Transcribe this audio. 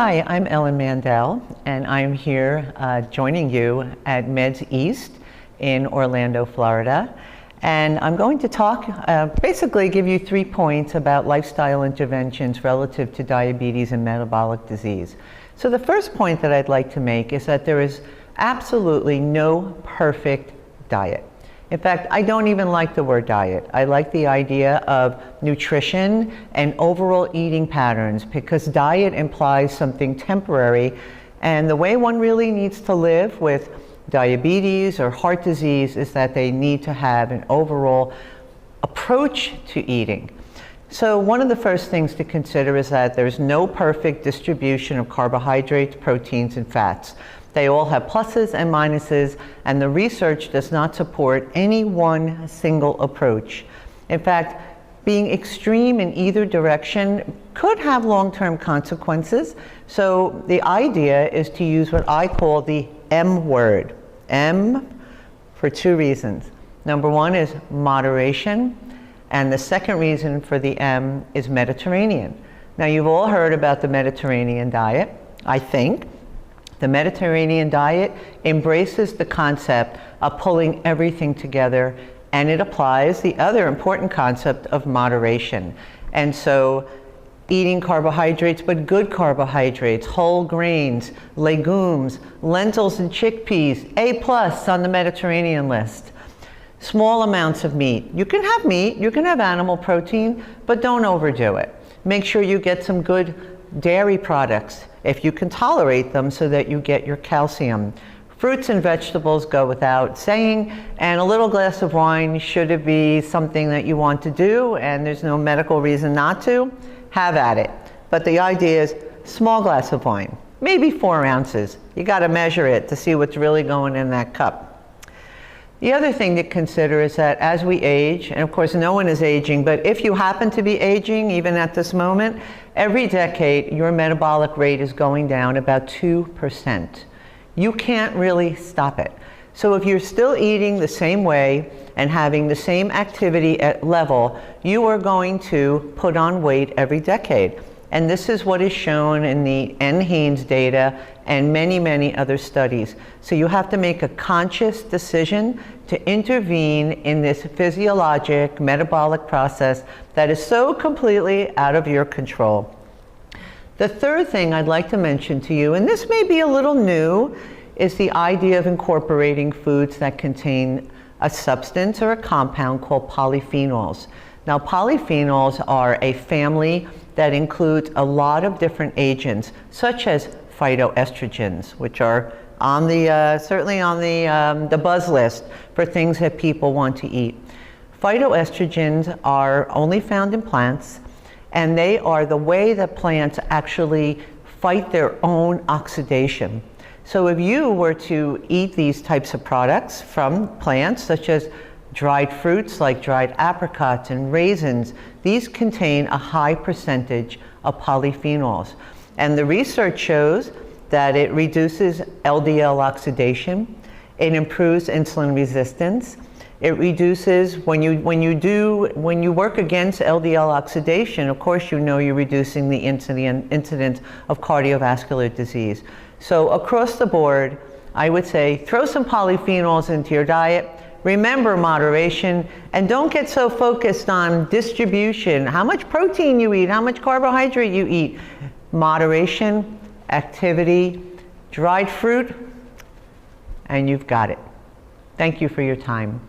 Hi, I'm Ellen Mandel, and I'm here joining you at Meds East in Orlando, Florida. And I'm going to talk, basically give you 3 points about lifestyle interventions relative to diabetes and metabolic disease. So the first point that I'd like to make is that there is absolutely no perfect diet. In fact, I don't even like the word diet. I like the idea of nutrition and overall eating patterns, because diet implies something temporary, and the way one really needs to live with diabetes or heart disease is that they need to have an overall approach to eating. So one of the first things to consider is that there's no perfect distribution of carbohydrates, proteins, and fats. They all have pluses and minuses, and the research does not support any one single approach. In fact, being extreme in either direction could have long-term consequences. So the idea is to use what I call the M word. M for 2 reasons. Number 1 is moderation, and the second reason for the M is Mediterranean. Now, you've all heard about the Mediterranean diet, I think. The Mediterranean diet embraces the concept of pulling everything together, and it applies the other important concept of moderation. And so eating carbohydrates, but good carbohydrates, whole grains, legumes, lentils and chickpeas, A+ on the Mediterranean list. Small amounts of meat. You can have meat, you can have animal protein, but don't overdo it. Make sure you get some good dairy products if you can tolerate them, so that you get your calcium. Fruits and vegetables go without saying, and a little glass of wine, should it be something that you want to do and there's no medical reason not to, have at it. But the idea is small glass of wine, maybe 4 ounces. You got to measure it to see what's really going in that cup. The other thing to consider is that as we age, and of course no one is aging, but if you happen to be aging, even at this moment, every decade your metabolic rate is going down about 2%. You can't really stop it. So if you're still eating the same way and having the same activity at level, you are going to put on weight every decade. And this is what is shown in the NHANES data and many, many other studies. So you have to make a conscious decision to intervene in this physiologic metabolic process that is so completely out of your control. The third thing I'd like to mention to you, and this may be a little new, is the idea of incorporating foods that contain a substance or a compound called polyphenols. Now, polyphenols are a family that includes a lot of different agents, such as phytoestrogens, which are on the certainly on the buzz list for things that people want to eat. Phytoestrogens are only found in plants, and they are the way that plants actually fight their own oxidation. So if you were to eat these types of products from plants, such as dried fruits like dried apricots and raisins, these contain a high percentage of polyphenols. And the research shows that it reduces LDL oxidation, it improves insulin resistance, it reduces, when you work against LDL oxidation, of course you know you're reducing the incidence of cardiovascular disease. So across the board, I would say throw some polyphenols into your diet. Remember moderation, and don't get so focused on distribution, how much protein you eat, how much carbohydrate you eat. Moderation, activity, dried fruit, and you've got it. Thank you for your time.